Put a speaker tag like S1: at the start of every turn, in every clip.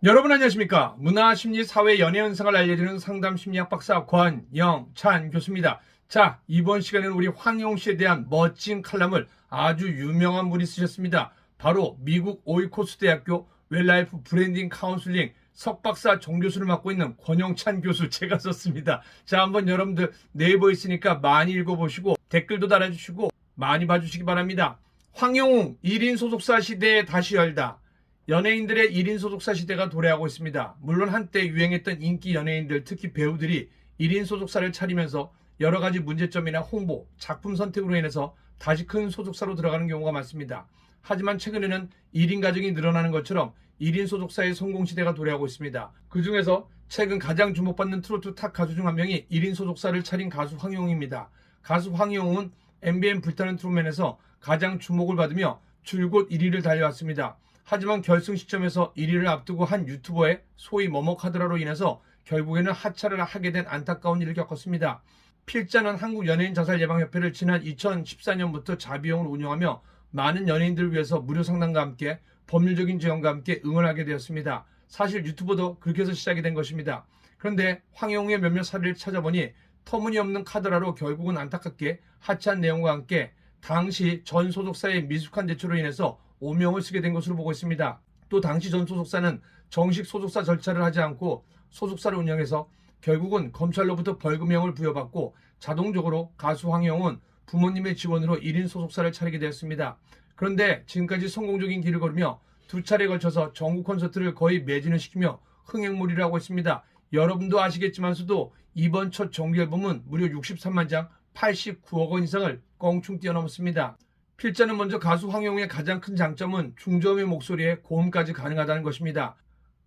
S1: 여러분 안녕하십니까? 문화, 심리, 사회, 연애 현상을 알려주는 상담 심리학 박사 권영찬 교수입니다. 자, 이번 시간에는 우리 황용 씨에 대한 멋진 칼럼을 아주 유명한 분이 쓰셨습니다. 바로 미국 오이코스 대학교 웰라이프 브랜딩 카운슬링 석박사 정교수를 맡고 있는 권영찬 교수 제가 썼습니다. 자, 한번 여러분들 네이버에 있으니까 많이 읽어보시고 댓글도 달아주시고 많이 봐주시기 바랍니다. 황용 1인 소속사 시대에 다시 열다. 연예인들의 1인 소속사 시대가 도래하고 있습니다. 물론 한때 유행했던 인기 연예인들, 특히 배우들이 1인 소속사를 차리면서 여러 가지 문제점이나 홍보, 작품 선택으로 인해서 다시 큰 소속사로 들어가는 경우가 많습니다. 하지만 최근에는 1인 가정이 늘어나는 것처럼 1인 소속사의 성공 시대가 도래하고 있습니다. 그 중에서 최근 가장 주목받는 트로트 탑 가수 중 한 명이 1인 소속사를 차린 가수 황용입니다. 가수 황용은 MBN 불타는 트롯맨에서 가장 주목을 받으며 줄곧 1위를 달려왔습니다. 하지만 결승 시점에서 1위를 앞두고 한 유튜버의 소위 머머카드라로 인해서 결국에는 하차를 하게 된 안타까운 일을 겪었습니다. 필자는 한국연예인자살예방협회를 지난 2014년부터 자비용을 운영하며 많은 연예인들을 위해서 무료 상담과 함께 법률적인 지원과 함께 응원하게 되었습니다. 사실 유튜버도 그렇게 해서 시작이 된 것입니다. 그런데 황용우의 몇몇 사례를 찾아보니 터무니없는 카드라로 결국은 안타깝게 하차한 내용과 함께 당시 전 소속사의 미숙한 대처로 인해서 오명을 쓰게 된 것으로 보고 있습니다. 또 당시 전 소속사는 정식 소속사 절차를 하지 않고 소속사를 운영해서 결국은 검찰로부터 벌금형을 부여받고 자동적으로 가수 황용은 부모님의 지원으로 1인 소속사를 차리게 되었습니다. 그런데 지금까지 성공적인 길을 걸으며 두 차례에 걸쳐서 전국 콘서트를 거의 매진을 시키며 흥행몰이를 하고 있습니다. 여러분도 아시겠지만서도 이번 첫 정규 앨범은 무려 63만 장 89억 원 이상을 껑충 뛰어넘었습니다. 필자는 먼저 가수 황용의 가장 큰 장점은 중저음의 목소리에 고음까지 가능하다는 것입니다.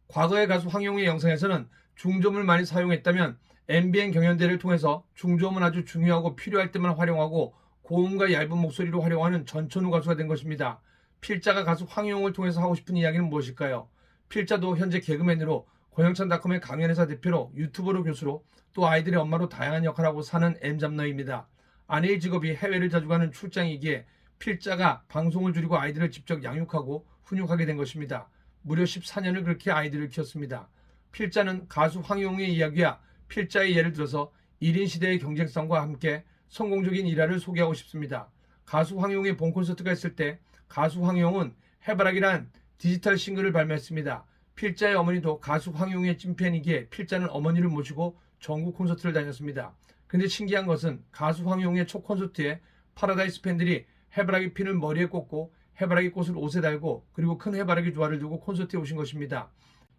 S1: 과거의 가수 황용의 영상에서는 중저음을 많이 사용했다면 MBN 경연대를 통해서 중저음은 아주 중요하고 필요할 때만 활용하고 고음과 얇은 목소리로 활용하는 전천후 가수가 된 것입니다. 필자가 가수 황용을 통해서 하고 싶은 이야기는 무엇일까요? 필자도 현재 개그맨으로 권영찬닷컴의 강연회사 대표로 유튜버로 교수로 또 아이들의 엄마로 다양한 역할을 하고 사는 M잡너입니다. 아내의 직업이 해외를 자주 가는 출장이기에 필자가 방송을 줄이고 아이들을 직접 양육하고 훈육하게 된 것입니다. 무려 14년을 그렇게 아이들을 키웠습니다. 필자는 가수 황용의 이야기와 필자의 예를 들어서 1인 시대의 경쟁성과 함께 성공적인 일화를 소개하고 싶습니다. 가수 황용의 본 콘서트가 있을 때 가수 황용은 해바라기란 디지털 싱글을 발매했습니다. 필자의 어머니도 가수 황용의 찐팬이기에 필자는 어머니를 모시고 전국 콘서트를 다녔습니다. 근데 신기한 것은 가수 황용의 첫 콘서트에 파라다이스 팬들이 해바라기 핀을 머리에 꽂고 해바라기 꽃을 옷에 달고 그리고 큰 해바라기 조화를 두고 콘서트에 오신 것입니다.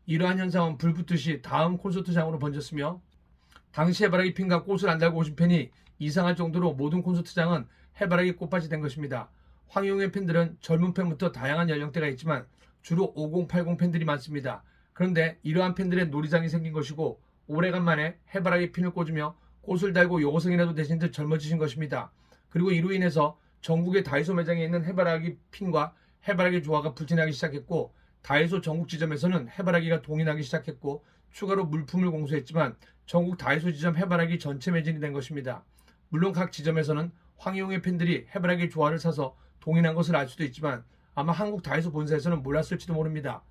S1: 이러한 현상은 불붙듯이 다음 콘서트장으로 번졌으며 당시 해바라기 핀과 꽃을 안 달고 오신 팬이 이상할 정도로 모든 콘서트장은 해바라기 꽃밭이 된 것입니다. 황용의 팬들은 젊은 팬부터 다양한 연령대가 있지만 주로 50, 80 팬들이 많습니다. 그런데 이러한 팬들의 놀이장이 생긴 것이고 오래간만에 해바라기 핀을 꽂으며 꽃을 달고 여고생이라도 되신 듯 젊어지신 것입니다. 그리고 이로 인해서 전국의 다이소 매장에 있는 해바라기 핀과 해바라기 조화가 불티나기 시작했고 다이소 전국 지점에서는 해바라기가 동인하기 시작했고 추가로 물품을 공수했지만 전국 다이소 지점 해바라기 전체 매진이 된 것입니다. 물론 각 지점에서는 황용의 팬들이 해바라기 조화를 사서 동인한 것을 알 수도 있지만 아마 한국 다이소 본사에서는 몰랐을지도 모릅니다.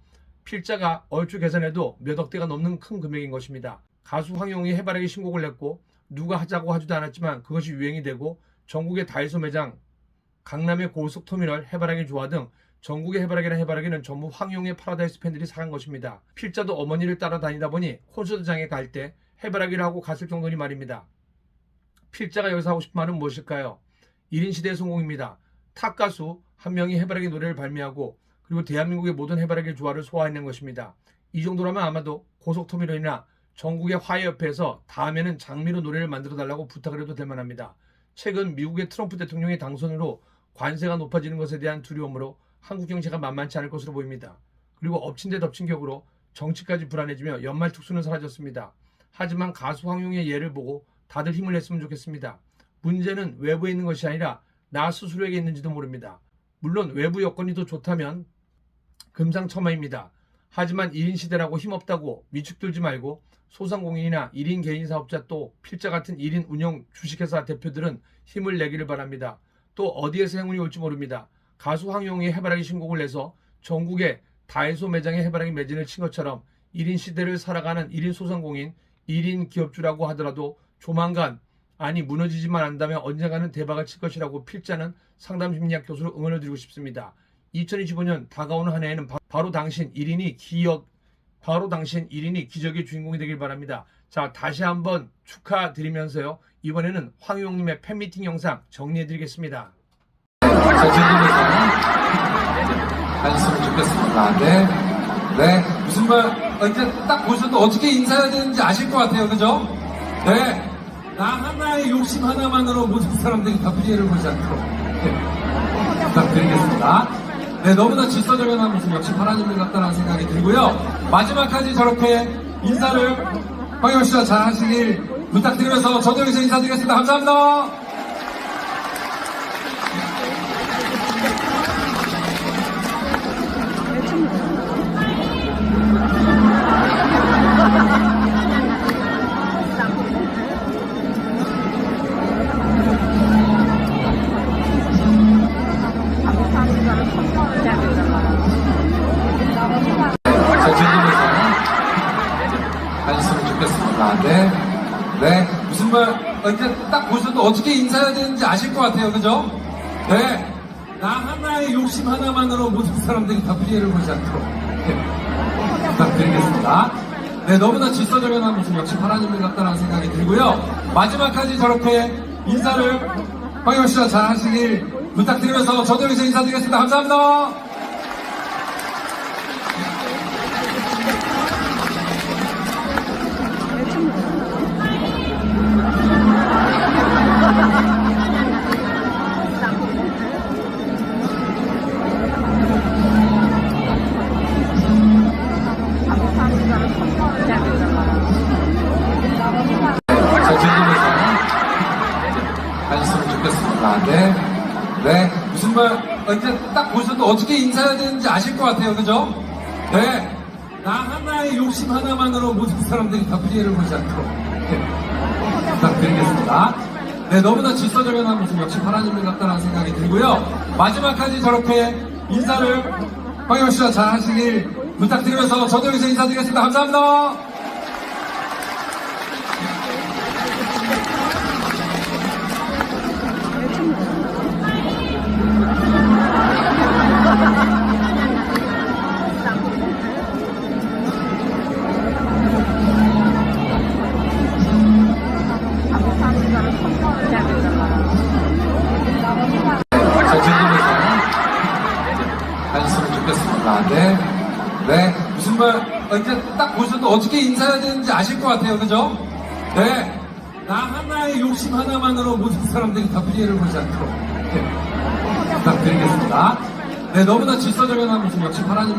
S1: 필자가 얼추 계산해도 몇 억대가 넘는 큰 금액인 것입니다. 가수 황용이 해바라기 신곡을 냈고 누가 하자고 하지도 않았지만 그것이 유행이 되고 전국의 다이소 매장 강남의 고속터미널 해바라기 조화 등 전국의 해바라기란 해바라기는 전부 황용의 파라다이스 팬들이 사간 것입니다. 필자도 어머니를 따라다니다 보니 콘서트장에 갈 때 해바라기를 하고 갔을 정도니 말입니다. 필자가 여기서 하고 싶은 말은 무엇일까요? 1인 시대의 성공입니다. 탑 가수 한 명이 해바라기 노래를 발매하고 그리고 대한민국의 모든 해바라기 조화를 소화해낸 것입니다. 이 정도라면 아마도 고속터미널이나 전국의 화해협회에서 다음에는 장미로 노래를 만들어 달라고 부탁을 해도 될 만합니다. 최근 미국의 트럼프 대통령의 당선으로 관세가 높아지는 것에 대한 두려움으로 한국 경제가 만만치 않을 것으로 보입니다. 그리고 엎친 데 덮친 격으로 정치까지 불안해지며 연말 특수는 사라졌습니다. 하지만 가수 황용의 예를 보고 다들 힘을 냈으면 좋겠습니다. 문제는 외부에 있는 것이 아니라 나 스스로에게 있는지도 모릅니다. 물론 외부 여건이 더 좋다면 금상첨화입니다. 하지만 1인 시대라고 힘없다고 위축들지 말고 소상공인이나 1인 개인 사업자 또 필자 같은 1인 운영 주식회사 대표들은 힘을 내기를 바랍니다. 또 어디에서 행운이 올지 모릅니다. 가수 황용이 해바라기 신곡을 내서 전국의 다이소 매장에 해바라기 매진을 친 것처럼 1인 시대를 살아가는 1인 소상공인, 1인 기업주라고 하더라도 조만간, 아니 무너지지만 않다면 언젠가는 대박을 칠 것이라고 필자는 상담심리학 교수로 응원을 드리고 싶습니다. 2025년 다가오는 한 해에는 바로 당신 1인이 기적의 주인공이 되길 바랍니다. 자, 다시 한번 축하드리면서요. 이번에는 황희용님의 팬미팅 영상 정리해드리겠습니다.
S2: 하셨으면 좋겠습니다. 네. 무슨 말, 이제 딱 보셔도 어떻게 인사해야 되는지 아실 것 같아요. 그죠? 네. 나 하나의 욕심 하나만으로 모든 사람들이 다 피해를 보지 않도록 부탁드리겠습니다. 네, 너무나 질서정연한 모습 역시 하나님을 같다는 생각이 들고요. 마지막까지 저렇게 인사를 황희용 씨와 잘 하시길 부탁드리면서 저도 여기서 인사드리겠습니다. 감사합니다. 하셨으면 좋겠습니다. 네. 무슨 말, 이제 딱 보셔도 어떻게 인사해야 되는지 아실 것 같아요. 그죠? 네. 나 하나의 욕심 하나만으로 모든 사람들이 다 피해를 보지 않도록 부탁드리겠습니다. 네, 너무나 질서정연한 모습 역시 하나님을 같다는 생각이 들고요. 마지막까지 저렇게 인사를 황희용 씨와 잘 하시길 부탁드리면서 저도 여기서 인사드리겠습니다. 감사합니다. 하셨으면 좋겠습니다. 네. 무슨 말, 이제 딱 보셔도 어떻게 인사해야 되는지 아실 것 같아요. 그죠? 네. 나 하나의 욕심 하나만으로 모든 사람들이 다 피해를 보지 않도록 부탁드리겠습니다. 네, 너무나 질서정연한 모습 역시 하나님을 같다는 생각이 들고요. 마지막까지 저렇게 인사를 황희용 씨와 잘 하시길 부탁드리면서 저도 여기서 인사드리겠습니다. 감사합니다. 하셨으면 좋겠습니다. 네. 무슨 말, 이제 딱 보셔도 어떻게 인사해야 되는지 아실 것 같아요. 그죠? 네. 나 하나의 욕심 하나만으로 모든 사람들이 다 피해를 보지 않도록 부탁드리겠습니다. 네, 너무나 질서정연한 모습 역시 하나님을